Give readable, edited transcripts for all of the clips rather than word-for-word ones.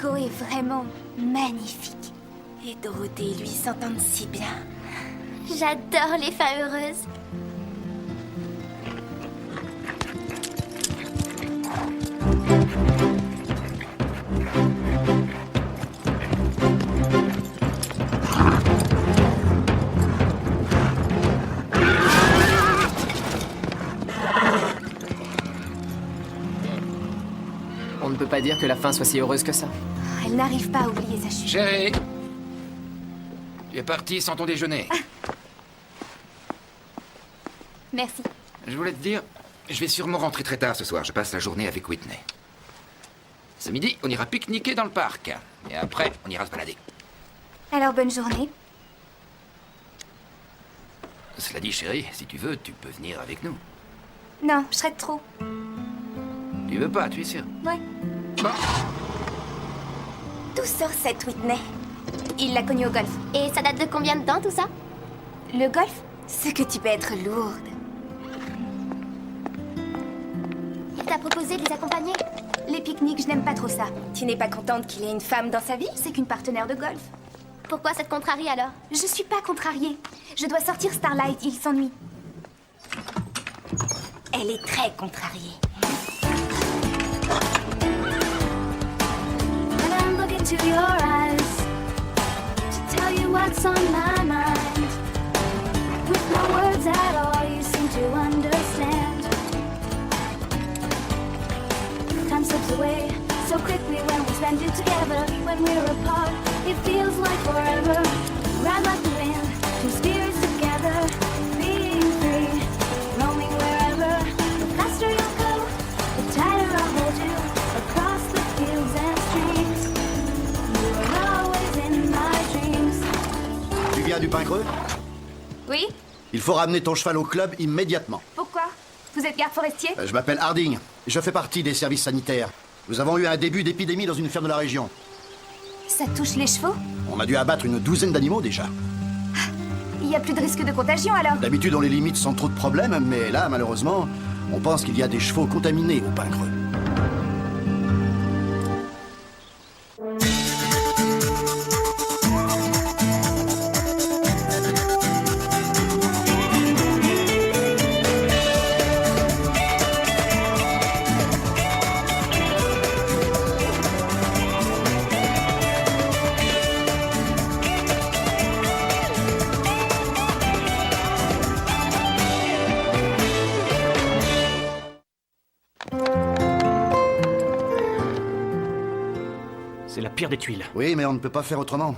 Hugo est vraiment magnifique. Et Dorothée et lui s'entendent si bien. J'adore les fins heureuses. On ne peut pas dire que la fin soit si heureuse que ça. Elle n'arrive pas à oublier sa chute. Chérie, tu es parti sans ton déjeuner. Merci. Je voulais te dire, je vais sûrement rentrer très tard ce soir. Je passe la journée avec Whitney. Ce midi, on ira pique-niquer dans le parc. Et après, on ira se balader. Alors, bonne journée. Cela dit, chérie, si tu veux, tu peux venir avec nous. Non, je serais de trop. Tu veux pas, tu es sûr? Ouais. Bon. D'où sort cette Whitney? Il l'a connue au golf. Et ça date de combien de temps tout ça? Le golf? Ce que tu peux être lourde. Il t'a proposé de les accompagner? Les pique-niques, je n'aime pas trop ça. Tu n'es pas contente qu'il ait une femme dans sa vie? C'est qu'une partenaire de golf. Pourquoi ça te contrarie alors? Je suis pas contrariée. Je dois sortir Starlight, il s'ennuie. Elle est très contrariée. And I'm looking to your eyes to tell you what's on my mind. With no words at all, you seem to understand. Time slips away so quickly when we spend it together. When we're apart, it feels like forever. Ride like the wind, two spirits together, being free, roaming wherever. The faster you'll go, the tighter I'll hold you across the fields and streams. You are always in my dreams. Tu viens du Pin Creux? Oui? Il faut ramener ton cheval au club immédiatement. Pourquoi? Vous êtes garde forestier? Je m'appelle Harding. Je fais partie des services sanitaires. Nous avons eu un début d'épidémie dans une ferme de la région. Ça touche les chevaux? On a dû abattre une douzaine d'animaux déjà. Il n'y a plus de risque de contagion alors? D'habitude, on les limite sans trop de problèmes, mais là, malheureusement, on pense qu'il y a des chevaux contaminés au Pin Creux. C'est la pire des tuiles. Oui, mais on ne peut pas faire autrement.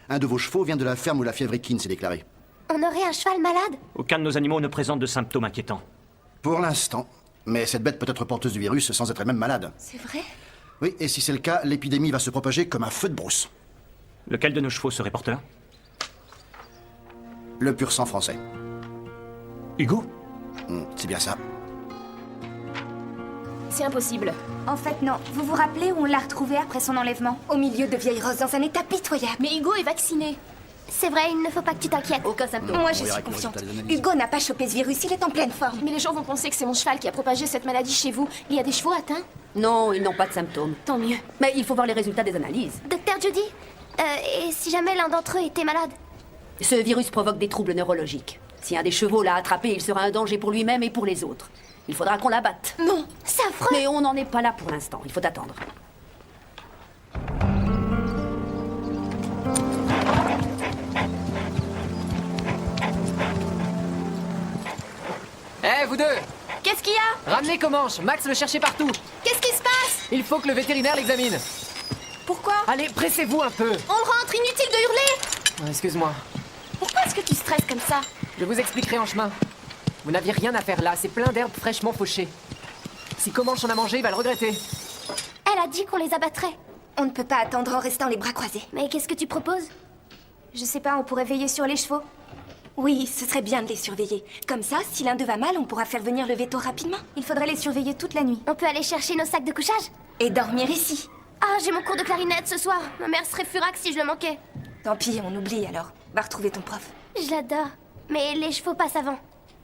Un de vos chevaux vient de la ferme où la fièvre équine s'est déclarée. On aurait un cheval malade? Aucun de nos animaux ne présente de symptômes inquiétants. Pour l'instant. Mais cette bête peut être porteuse du virus sans être elle-même malade. C'est vrai? Oui, et si c'est le cas, l'épidémie va se propager comme un feu de brousse. Lequel de nos chevaux serait porteur? Le pur sang français. Hugo? C'est bien ça. C'est impossible. En fait, non. Vous vous rappelez où on l'a retrouvé après son enlèvement? Au milieu de vieilles roses, dans un état pitoyable. Mais Hugo est vacciné. C'est vrai, il ne faut pas que tu t'inquiètes. Aucun symptôme. Moi, je On verra suis avec le confiante. résultat des analyses. Hugo n'a pas chopé ce virus, il est en pleine forme. Mais les gens vont penser que c'est mon cheval qui a propagé cette maladie chez vous. Il y a des chevaux atteints? Non, ils n'ont pas de symptômes. Tant mieux. Mais il faut voir les résultats des analyses. Docteur Judy, et si jamais l'un d'entre eux était malade? Ce virus provoque des troubles neurologiques. Si un des chevaux l'a attrapé, il sera un danger pour lui-même et pour les autres. Il faudra qu'on l'abatte. Non, c'est affreux. Mais on n'en est pas là pour l'instant. Il faut attendre. Eh, vous deux! Qu'est-ce qu'il y a? Ramenez Comanche, Max le cherchait partout. Qu'est-ce qui se passe? Il faut que le vétérinaire l'examine. Pourquoi? Allez, pressez-vous un peu. On rentre, inutile de hurler! Excuse-moi, Pourquoi est-ce que tu stresses comme ça? je vous expliquerai en chemin. Vous n'aviez rien à faire là, c'est plein d'herbes fraîchement fauchées. Si Comanche en a mangé, il va le regretter. Elle a dit qu'on les abattrait. On ne peut pas attendre en restant les bras croisés. Mais qu'est-ce que tu proposes? Je sais pas, on pourrait veiller sur les chevaux. Oui, ce serait bien de les surveiller. Comme ça, si l'un d'eux va mal, on pourra faire venir le veto rapidement. Il faudrait les surveiller toute la nuit. On peut aller chercher nos sacs de couchage? Et dormir ici. Ah, j'ai mon cours de clarinette ce soir. Ma mère serait furax si je le manquais. Tant pis, on oublie alors. Va retrouver ton prof. Je l'adore. Mais les chevaux passent avant.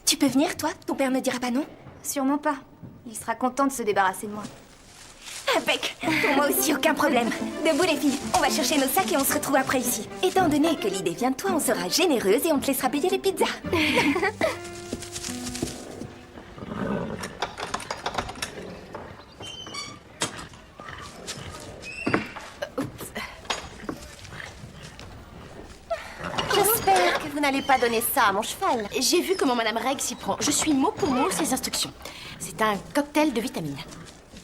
Tu peux venir, toi? Ton père ne dira pas non? Sûrement pas. Il sera content de se débarrasser de moi. Impec. Pour moi aussi, aucun problème. Debout les filles, on va chercher nos sacs et on se retrouve après ici. Étant donné que l'idée vient de toi, on sera généreuse et on te laissera payer les pizzas. J'espère que vous n'allez pas donner ça à mon cheval. J'ai vu comment Madame Reg s'y prend. Je suis mot pour mot ses instructions. C'est un cocktail de vitamines.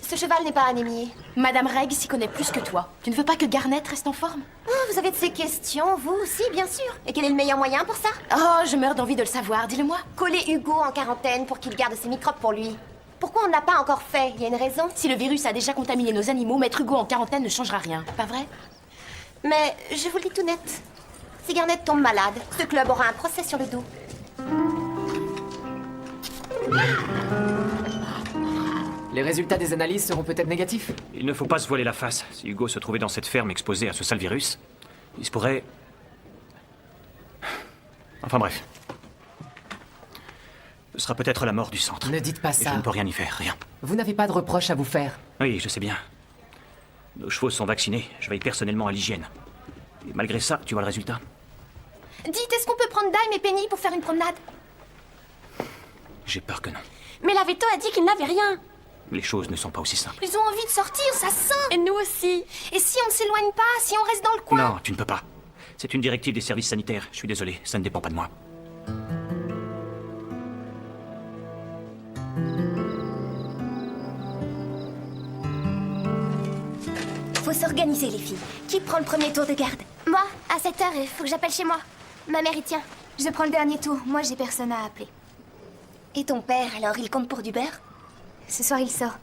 Ce cheval n'est pas anémié. Madame Reg s'y connaît plus que toi. Tu ne veux pas que Garnet reste en forme? Oh, vous avez de ces questions, vous aussi, bien sûr. Et quel est le meilleur moyen pour ça? Oh, je meurs d'envie de le savoir, dis-le-moi. Coller Hugo en quarantaine pour qu'il garde ses microbes pour lui. Pourquoi on ne l'a pas encore fait? Il y a une raison? Si le virus a déjà contaminé nos animaux, mettre Hugo en quarantaine ne changera rien, pas vrai? Mais je vous le dis tout net. Si Garnet tombe malade, ce club aura un procès sur le dos. Les résultats des analyses seront peut-être négatifs. Il ne faut pas se voiler la face. Si Hugo se trouvait dans cette ferme exposée à ce sale virus, il se pourrait... Enfin bref. Ce sera peut-être la mort du centre. Ne dites pas Et ça. je ne peux rien y faire, rien. Vous n'avez pas de reproches à vous faire. Oui, je sais bien. Nos chevaux sont vaccinés. Je veille personnellement à l'hygiène. Et malgré ça, tu vois le résultat? Dites, est-ce qu'on peut prendre Dime et Penny pour faire une promenade? J'ai peur que non. Mais la veto a dit qu'il n'avait rien. Les choses ne sont pas aussi simples. Ils ont envie de sortir, ça sent. Et nous aussi. Et si on ne s'éloigne pas, si on reste dans le coin? Non, tu ne peux pas. C'est une directive des services sanitaires. Je suis désolé, ça ne dépend pas de moi. Faut s'organiser les filles. Qui prend le premier tour de garde? Moi, à 7 heures, il faut que j'appelle chez moi. Ma mère y tient. Je prends le dernier tour. Moi, j'ai personne à appeler. Et ton père, alors, il compte pour du beurre? Ce soir, il sort.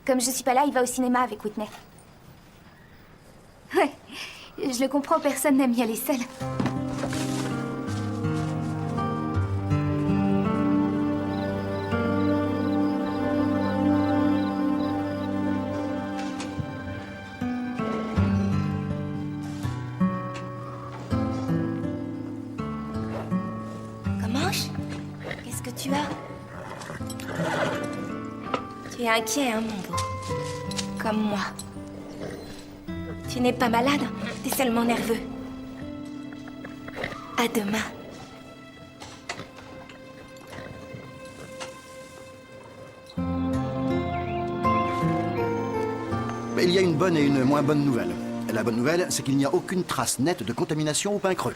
Comme je suis pas là, il va au cinéma avec Whitney. Ouais, je le comprends, personne n'aime y aller seul. Qu'est-ce que tu as? Tu es inquiet, hein, mon beau? Comme moi. Tu n'es pas malade, t'es seulement nerveux. À demain. Mais il y a une bonne et une moins bonne nouvelle. La bonne nouvelle, c'est qu'il n'y a aucune trace nette de contamination au pain creux.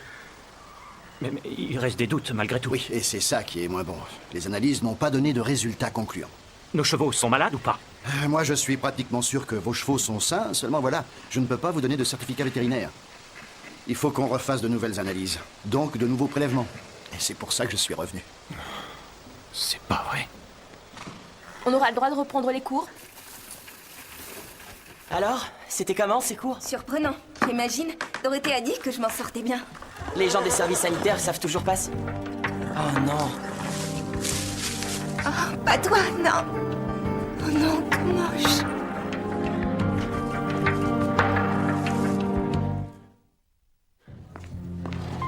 Mais il reste des doutes malgré tout. Oui, et c'est ça qui est moins bon. Les analyses n'ont pas donné de résultats concluants. Nos chevaux sont malades ou pas? Moi, je suis pratiquement sûr que vos chevaux sont sains, seulement voilà, je ne peux pas vous donner de certificat vétérinaire. Il faut qu'on refasse de nouvelles analyses, donc de nouveaux prélèvements. Et c'est pour ça que je suis revenu. C'est pas vrai. On aura le droit de reprendre les cours? Alors, c'était comment ces cours? Surprenant. J'imagine, Dorothée a dit que je m'en sortais bien. Les gens des services sanitaires savent toujours pas si... Oh non. Oh, pas toi, non. Oh non, que moche.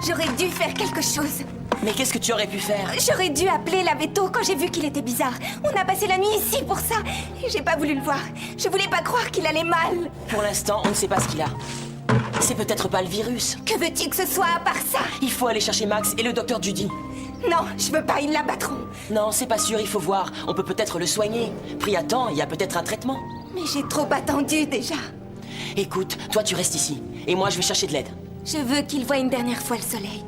J'aurais dû faire quelque chose. Mais qu'est-ce que tu aurais pu faire? J'aurais dû appeler la veto quand j'ai vu qu'il était bizarre. On a passé la nuit ici pour ça. Et j'ai pas voulu le voir. Je voulais pas croire qu'il allait mal. Pour l'instant, on ne sait pas ce qu'il a. C'est peut-être pas le virus. Que veux-tu que ce soit à part ça? Il faut aller chercher Max et le docteur Judy. Non, je veux pas, ils l'abattront. Non, c'est pas sûr, il faut voir. On peut peut-être le soigner. Pris à temps, il y a peut-être un traitement. Mais j'ai trop attendu déjà. Écoute, toi tu restes ici. Et moi je vais chercher de l'aide. Je veux qu'il voie une dernière fois le soleil.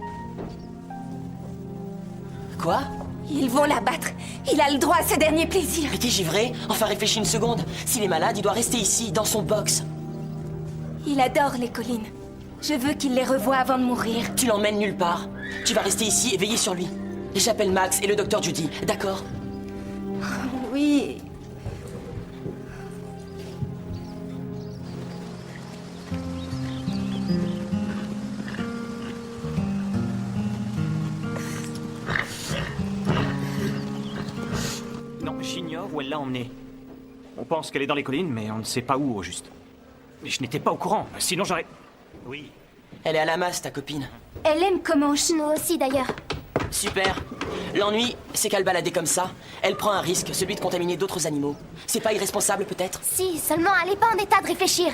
Quoi? Ils vont l'abattre. Il a le droit à ce dernier plaisir. Mais t'es givré? Enfin réfléchis une seconde. S'il est malade, il doit rester ici, dans son box. Il adore les collines. Je veux qu'il les revoie avant de mourir. Tu l'emmènes nulle part. Tu vas rester ici et veiller sur lui. J'appelle Max et le docteur Judy, d'accord? Oui. Non, j'ignore où elle l'a emmenée. On pense qu'elle est dans les collines, mais on ne sait pas où au juste. Mais je n'étais pas au courant, sinon j'aurais... Oui. Elle est à la masse, ta copine. Elle aime comment? Nous aussi, d'ailleurs. Super. L'ennui, c'est qu'à le balader comme ça, elle prend un risque, celui de contaminer d'autres animaux. C'est pas irresponsable, peut-être? Si, seulement elle est pas en état de réfléchir.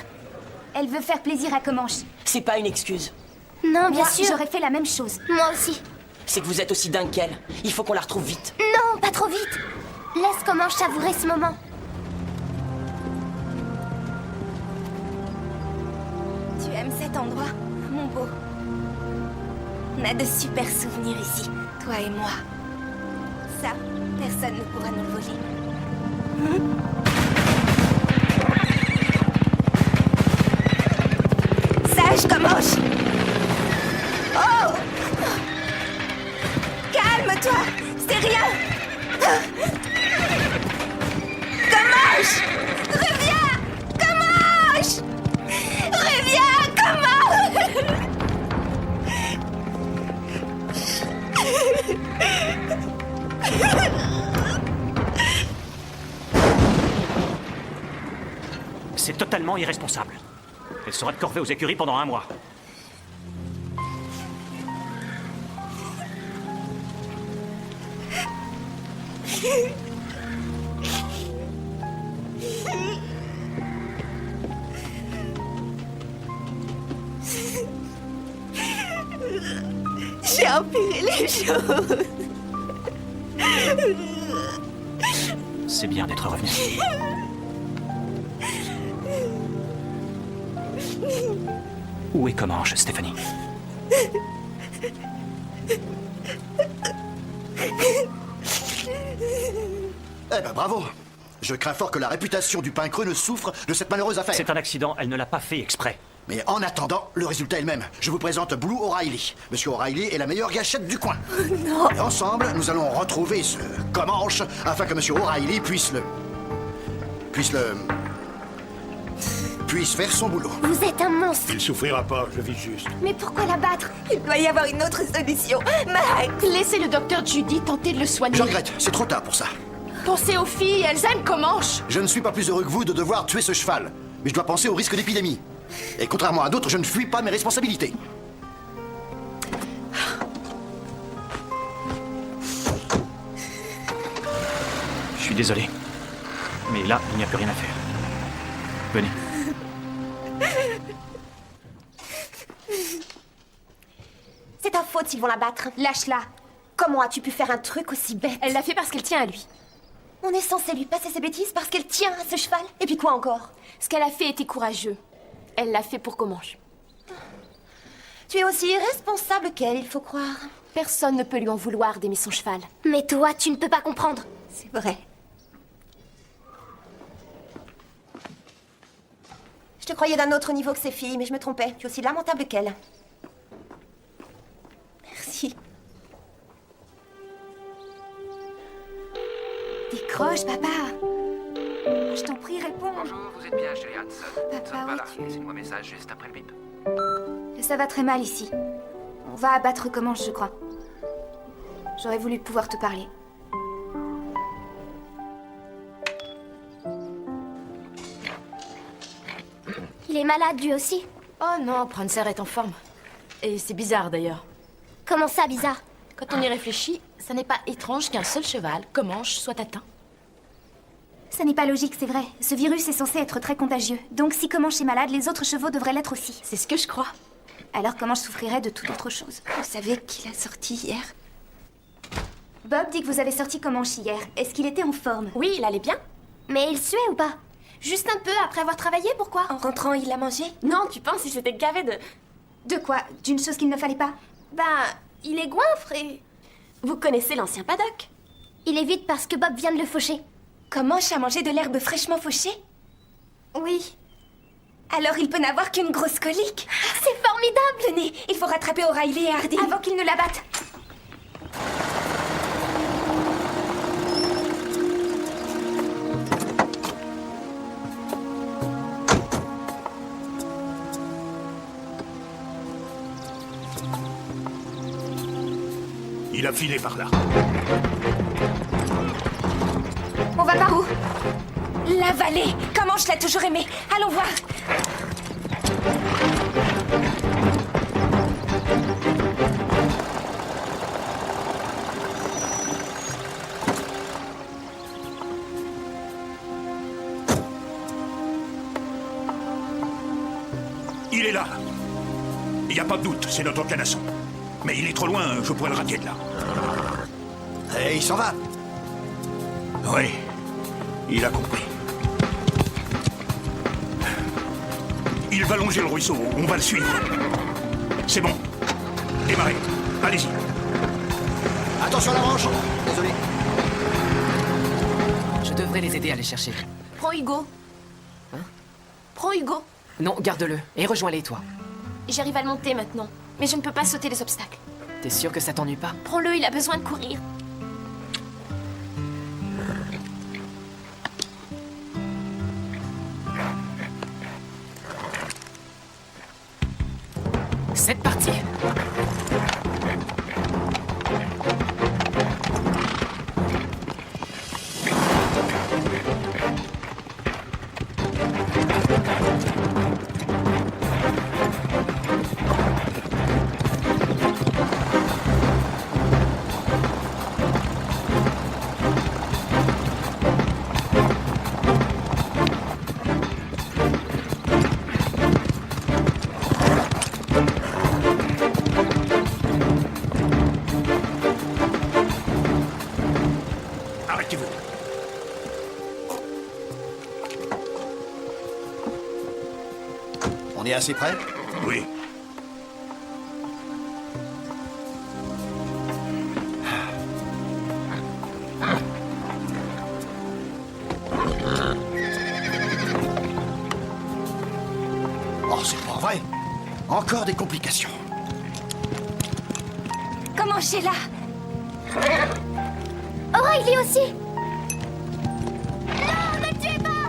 Elle veut faire plaisir à Comanche. C'est pas une excuse. Non, bien Moi, sûr. j'aurais fait la même chose. Moi aussi. C'est que vous êtes aussi dingue qu'elle. Il faut qu'on la retrouve vite. Non, pas trop vite. Laisse Comanche savourer ce moment. Tu aimes cet endroit, mon beau? On a de super souvenirs ici, toi et moi. Ça, personne ne pourra nous le voler. Sage Comanche! Oh! Calme-toi! C'est rien! Comanche! Reviens! Comanche! Reviens! Comanche! C'est totalement irresponsable. Elle sera de corvée aux écuries pendant 1 mois. J'ai empiré les choses. C'est bien d'être revenu. Où est Comanche, Stéphanie? Eh ben bravo. Je crains fort que la réputation du pain creux ne souffre de cette malheureuse affaire. C'est un accident, elle ne l'a pas fait exprès. Mais en attendant, le résultat est le même. Je vous présente Blue O'Reilly. Monsieur O'Reilly est la meilleure gâchette du coin. Non. Et ensemble, nous allons retrouver ce Comanche afin que Monsieur O'Reilly puisse faire son boulot. Vous êtes un monstre. Il souffrira pas, je vis juste. Mais pourquoi l'abattre? Il doit y avoir une autre solution. Max! Laissez le docteur Judy tenter de le soigner. Je regrette, c'est trop tard pour ça. Pensez aux filles, elles aiment Comanche. Je ne suis pas plus heureux que vous de devoir tuer ce cheval. Mais je dois penser au risque d'épidémie. Et contrairement à d'autres, je ne fuis pas mes responsabilités. Je suis désolé. Mais là, il n'y a plus rien à faire. Venez. C'est ta faute s'ils vont l'abattre. Lâche-la. Comment as-tu pu faire un truc aussi bête? Elle l'a fait parce qu'elle tient à lui. On est censé lui passer ses bêtises parce qu'elle tient à ce cheval. Et puis quoi encore? Ce qu'elle a fait était courageux. Elle l'a fait pour Comanche. Tu es aussi irresponsable qu'elle, il faut croire. Personne ne peut lui en vouloir d'aimer son cheval. Mais toi, tu ne peux pas comprendre. C'est vrai. Je te croyais d'un autre niveau que ces filles, mais je me trompais. Tu es aussi lamentable qu'elle. Merci. Décroche, papa. Je t'en prie, réponds. Bonjour, vous êtes bien chez les Hudson. Papa, Nous sommes pas où là. es-tu? Laissez-moi un message juste après le bip. Ça va très mal ici. On va abattre Comanche, je crois. J'aurais voulu pouvoir te parler. Il est malade, lui aussi. Oh non, Prancer est en forme. Et c'est bizarre d'ailleurs. Comment ça, bizarre? Quand on y réfléchit, ça n'est pas étrange qu'un seul cheval, Comanche, soit atteint. Ça n'est pas logique, c'est vrai. Ce virus est censé être très contagieux. Donc si Comanche est malade, les autres chevaux devraient l'être aussi. C'est ce que je crois. Alors Comanche souffrirait de toute autre chose. Vous savez qu'il a sorti hier? Bob dit que vous avez sorti Comanche hier. Est-ce qu'il était en forme? Oui, il allait bien. Mais il suait ou pas? Juste un peu après avoir travaillé, pourquoi? En rentrant, il a mangé? Non, tu penses qu'il s'était gavé de... De quoi? D'une chose qu'il ne fallait pas? Ben, il est goinfre et... Vous connaissez l'ancien paddock? Il est vide parce que Bob vient de le faucher. Comanche a mangé de l'herbe fraîchement fauchée? Oui. Alors il peut n'avoir qu'une grosse colique. C'est formidable! Tenez, il faut rattraper O'Reilly et Hardy avant qu'ils ne l'abattent. Il a filé par là. On va par où? La vallée. Comanche l'a toujours aimé. Allons voir. n'y a pas de doute, c'est notre canasson. Mais il est trop loin, je pourrais le rater de là. Et il s'en va. Oui, il a compris. Il va longer le ruisseau, on va le suivre. C'est bon. Démarrez. Allez-y. Attention à la branche. Désolé. Je devrais les aider à les chercher. Prends Hugo. Hein? Prends Hugo. Non, garde-le et rejoins-les, toi. J'arrive à le monter maintenant, mais je ne peux pas sauter les obstacles. T'es sûr que ça t'ennuie pas? Prends-le, il a besoin de courir. C'est parti. Arrêtez-vous. On est assez près? Oui. Oh, c'est pas vrai. Encore des complications. Comment Sheila? O'Reilly aussi. Non, ne tuez pas.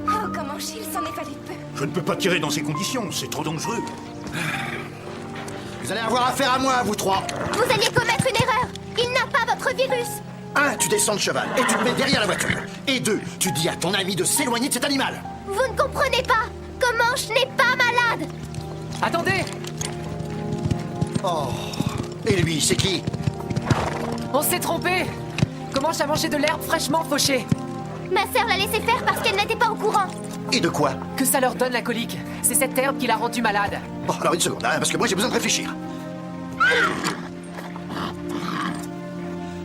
Oh, comment Sheila s'en est fallu peu. Je ne peux pas tirer dans ces conditions, c'est trop dangereux. Vous allez avoir affaire à moi, vous trois. Vous alliez commettre une erreur. Il n'a pas votre virus. 1, tu descends de cheval et tu te mets derrière la voiture. Et 2, tu dis à ton ami de s'éloigner de cet animal. Vous ne comprenez pas. Comanche n'est pas malade. Attendez! Oh. Et lui, c'est qui? On s'est trompé! Comanche a mangé de l'herbe fraîchement fauchée. Ma sœur l'a laissé faire parce qu'elle n'était pas au courant. Et de quoi? Que ça leur donne la colique. C'est cette herbe qui l'a rendu malade. Oh, alors une seconde, hein, parce que moi j'ai besoin de réfléchir.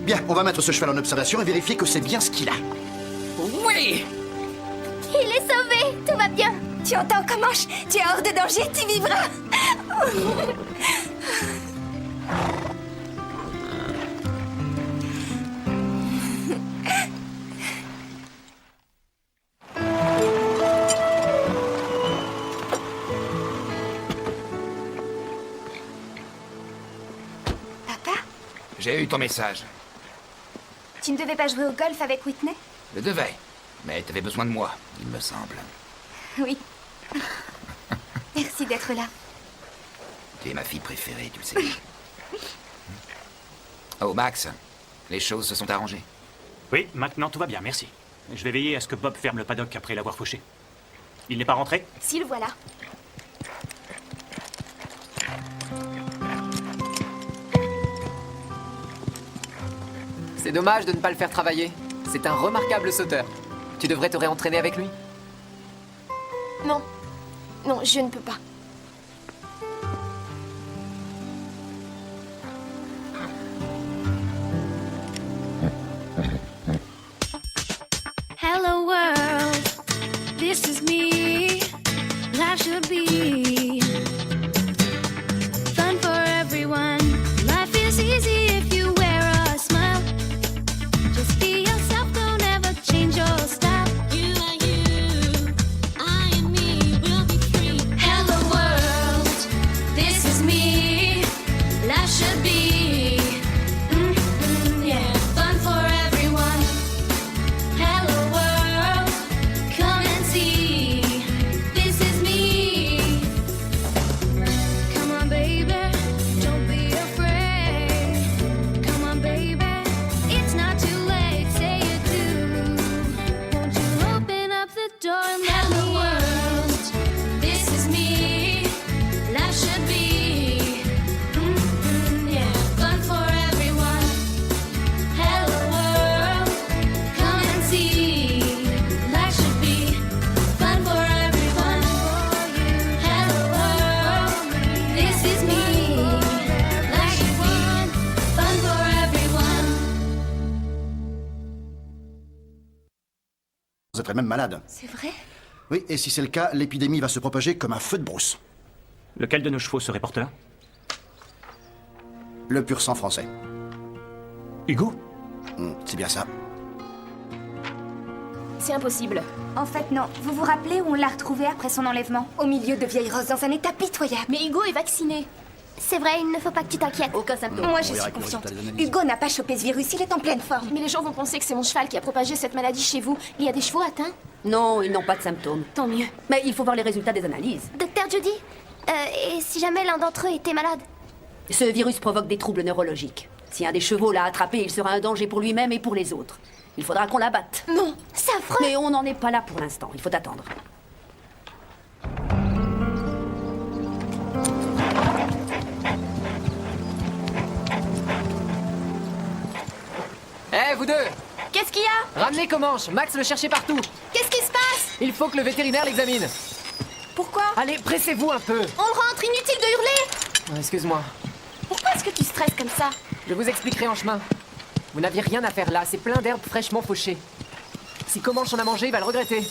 Bien, on va mettre ce cheval en observation et vérifier que c'est bien ce qu'il a. Oui! Il est sauvé. Tout va bien. Tu entends, Comanche? Tu es hors de danger, tu vivras. Papa? J'ai eu ton message. Tu ne devais pas jouer au golf avec Whitney? Je devais. Mais t'avais besoin de moi, il me semble. Oui. Merci d'être là. Tu es ma fille préférée, tu le sais. Oh, Max, les choses se sont arrangées. Oui, maintenant tout va bien, merci. Je vais veiller à ce que Bob ferme le paddock après l'avoir fauché. Il n'est pas rentré? Si, le voilà. C'est dommage de ne pas le faire travailler. C'est un remarquable sauteur. Tu devrais te réentraîner avec lui. Non. Non, je ne peux pas. Hello world, this is me. Life should be fun for everyone. Life is easy if you wear a smile. Just be yourself, don't ever change your style. You are you, I am me, we'll be free. Hello serais même malade. C'est vrai? Oui, et si c'est le cas, l'épidémie va se propager comme un feu de brousse. Lequel de nos chevaux serait porteur? Le pur sang français. Hugo? C'est bien ça. C'est impossible. En fait, non. Vous vous rappelez où on l'a retrouvé après son enlèvement? Au milieu de vieilles roses, dans un état pitoyable. Mais Hugo est vacciné. C'est vrai, il ne faut pas que tu t'inquiètes. Aucun symptôme. Moi, on je verra suis avec le confiante. résultat des analyses. Hugo n'a pas chopé ce virus, il est en pleine forme. Mais les gens vont penser que c'est mon cheval qui a propagé cette maladie chez vous. Il y a des chevaux atteints? Non, ils n'ont pas de symptômes. Tant mieux. Mais il faut voir les résultats des analyses. Docteur Judy, et si jamais l'un d'entre eux était malade? Ce virus provoque des troubles neurologiques. Si un des chevaux l'a attrapé, il sera un danger pour lui-même et pour les autres. Il faudra qu'on l'abatte. Non, c'est affreux. Mais on n'en est pas là pour l'instant, il faut attendre. Eh, vous deux! Qu'est-ce qu'il y a? Ramenez Comanche, Max le cherchait partout. Qu'est-ce qui se passe? Il faut que le vétérinaire l'examine. Pourquoi? Allez, pressez-vous un peu. On rentre, inutile de hurler! Excuse-moi, Pourquoi est-ce que tu stresses comme ça? je vous expliquerai en chemin. Vous n'aviez rien à faire là, c'est plein d'herbes fraîchement fauchées. Si Comanche en a mangé, il va le regretter.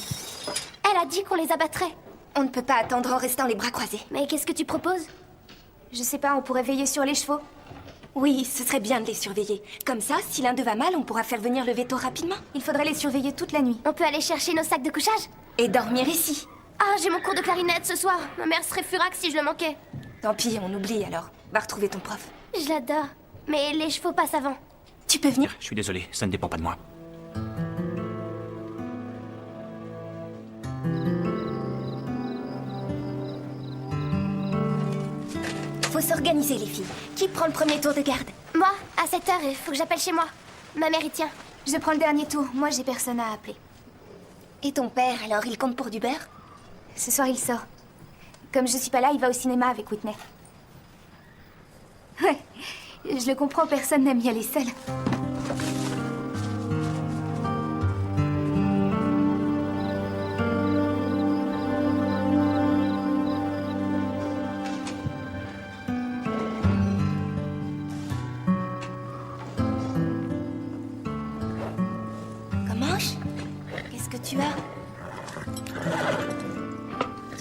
Elle a dit qu'on les abattrait. On ne peut pas attendre en restant les bras croisés. Mais qu'est-ce que tu proposes? Je sais pas, on pourrait veiller sur les chevaux. Oui, ce serait bien de les surveiller. Comme ça, si l'un d'eux va mal, on pourra faire venir le veto rapidement. Il faudrait les surveiller toute la nuit. On peut aller chercher nos sacs de couchage? Et dormir ici. Ah, j'ai mon cours de clarinette ce soir. Ma mère serait furax si je le manquais. Tant pis, on oublie alors. Va retrouver ton prof. Je l'adore. Mais les chevaux passent avant. Tu peux venir? Je suis désolé, ça ne dépend pas de moi. Faut s'organiser, les filles. Qui prend le premier tour de garde? Moi, à 7h, il faut que j'appelle chez moi. Ma mère y tient. Je prends le dernier tour. Moi, j'ai personne à appeler. Et ton père, alors, il compte pour du beurre? Ce soir, il sort. Comme je suis pas là, il va au cinéma avec Whitney. Ouais, je le comprends, personne n'aime y aller seul. Comanche? Qu'est-ce que tu as?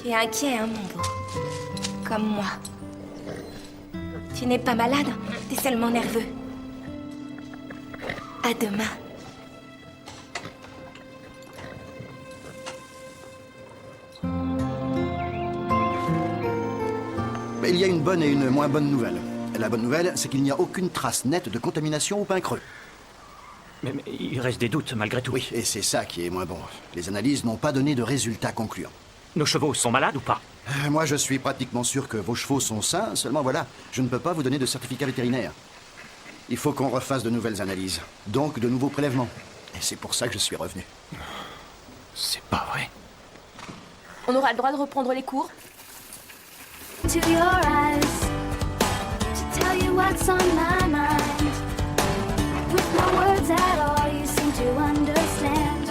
Tu es inquiet, hein, mon beau? Comme moi. Tu n'es pas malade, t'es seulement nerveux. À demain. Mais il y a une bonne et une moins bonne nouvelle. La bonne nouvelle, c'est qu'il n'y a aucune trace nette de contamination au pain creux. Mais il reste des doutes malgré tout. Oui, et c'est ça qui est moins bon. Les analyses n'ont pas donné de résultats concluants. Nos chevaux sont malades ou pas? Moi, je suis pratiquement sûr que vos chevaux sont sains, seulement voilà, je ne peux pas vous donner de certificat vétérinaire. Il faut qu'on refasse de nouvelles analyses, donc de nouveaux prélèvements. Et c'est pour ça que je suis revenu. C'est pas vrai. On aura le droit de reprendre les cours? To your eyes to tell you what's on my mind. With no words at all, you seem to understand.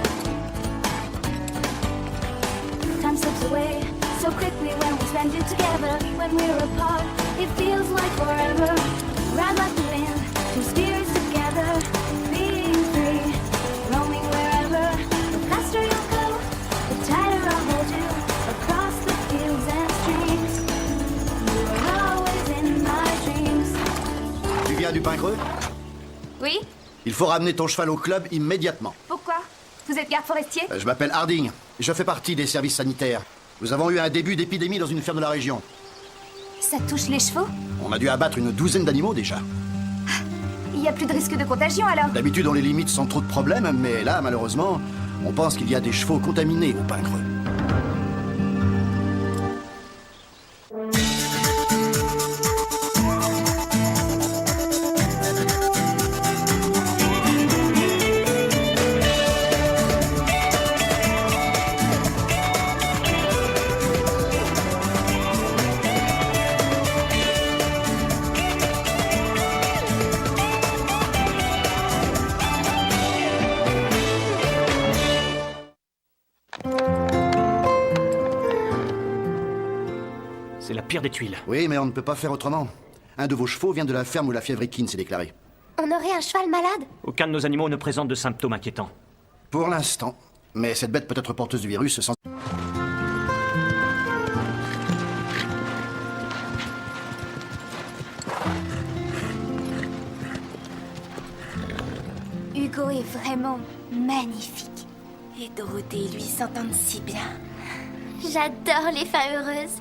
Time slips away so quickly when we spend it together. When we're apart, it feels like forever. Ride like the wind, two spirits together, being free, roaming wherever. The faster you'll go, the tighter I'll hold you across the fields and streams. You are always in my dreams. Tu viens du pain creux? Oui? Il faut ramener ton cheval au club immédiatement. Pourquoi? Vous êtes garde forestier? Je m'appelle Harding. Je fais partie des services sanitaires. Nous avons eu un début d'épidémie dans une ferme de la région. Ça touche les chevaux? On a dû abattre une douzaine d'animaux déjà. Il n'y a plus de risque de contagion alors? D'habitude, on les limite sans trop de problèmes, mais là, malheureusement, on pense qu'il y a des chevaux contaminés au pain creux. C'est la pire des tuiles. Oui, mais on ne peut pas faire autrement. Un de vos chevaux vient de la ferme où la fièvre équine s'est déclarée. On aurait un cheval malade? Aucun de nos animaux ne présente de symptômes inquiétants. Pour l'instant. Mais cette bête peut être porteuse du virus sans... Hugo est vraiment magnifique. Et Dorothée et lui s'entendent si bien. J'adore les fins heureuses.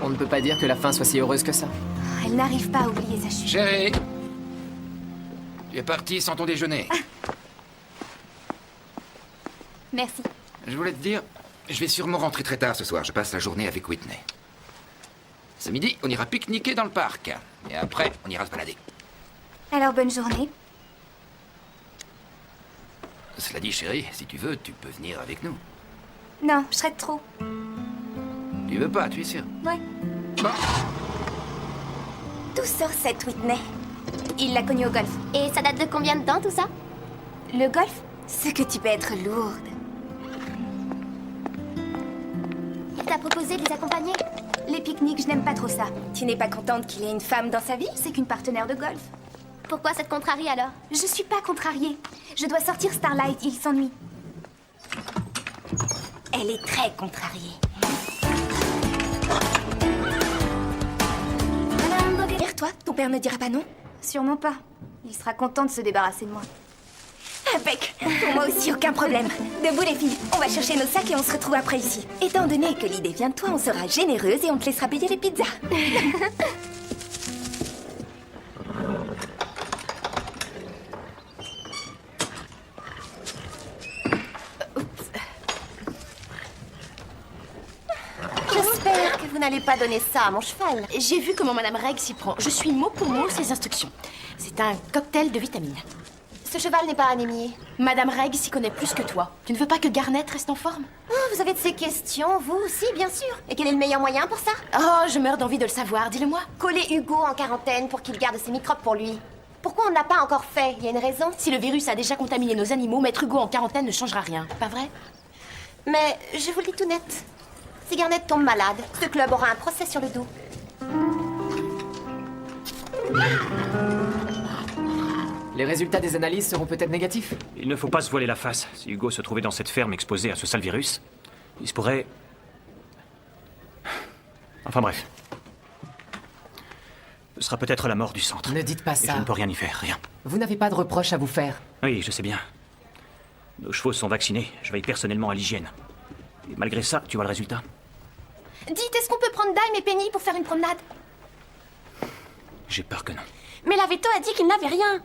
On ne peut pas dire que la fin soit si heureuse que ça. Elle n'arrive pas à oublier sa chute. Chérie, tu es parti sans ton déjeuner. Merci. Je voulais te dire, je vais sûrement rentrer très tard ce soir. Je passe la journée avec Whitney. Ce midi, on ira pique-niquer dans le parc. Et après, on ira se balader. Alors, bonne journée. Cela dit, chérie, si tu veux, tu peux venir avec nous. Non, je serais de trop. Tu veux pas, tu es sûr? Ouais. Bon. D'où sort cette Whitney? Il l'a connue au golf. Et ça date de combien de temps tout ça? Le golf? C'est que tu peux être lourde. Il t'a proposé de les accompagner? Les pique-niques, je n'aime pas trop ça. Tu n'es pas contente qu'il ait une femme dans sa vie? C'est qu'une partenaire de golf. Pourquoi ça te contrarie alors? Je suis pas contrariée. Je dois sortir Starlight, il s'ennuie. Elle est très contrariée. Toi, ton père ne dira pas non? Sûrement pas. Il sera content de se débarrasser de moi. Impec. Pour moi aussi, aucun problème. Debout les filles, on va chercher nos sacs et on se retrouve après ici. Étant donné que l'idée vient de toi, on sera généreuse et on te laissera payer les pizzas. J'espère que vous n'allez pas donner ça à mon cheval. J'ai vu comment Madame Reg s'y prend. Je suis mot pour mot ses instructions. C'est un cocktail de vitamines. Ce cheval n'est pas anémié. Madame Reg s'y connaît plus que toi. Tu ne veux pas que Garnet reste en forme? Oh, vous avez de ces questions, vous aussi, bien sûr. Et quel est le meilleur moyen pour ça? Oh, je meurs d'envie de le savoir, dis-le-moi. Coller Hugo en quarantaine pour qu'il garde ses microbes pour lui. Pourquoi on ne l'a pas encore fait? Il y a une raison? Si le virus a déjà contaminé nos animaux, mettre Hugo en quarantaine ne changera rien, pas vrai? Mais je vous le dis tout net. Si Garnet tombe malade, ce club aura un procès sur le dos. Les résultats des analyses seront peut-être négatifs. Il ne faut pas se voiler la face. Si Hugo se trouvait dans cette ferme exposée à ce sale virus, il se pourrait... Enfin bref. Ce sera peut-être la mort du centre. Ne dites pas Et ça. je ne peux rien y faire, rien. Vous n'avez pas de reproches à vous faire. Oui, je sais bien. Nos chevaux sont vaccinés. Je veille personnellement à l'hygiène. Et malgré ça, tu vois le résultat? Dites, est-ce qu'on peut prendre Dime et Penny pour faire une promenade? J'ai peur que non. Mais la veto a dit qu'il n'avait rien.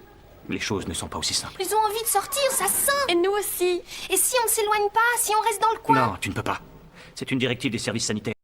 Les choses ne sont pas aussi simples. Ils ont envie de sortir, ça sent. Et nous aussi. Et si on ne s'éloigne pas, si on reste dans le coin? Non, tu ne peux pas. C'est une directive des services sanitaires.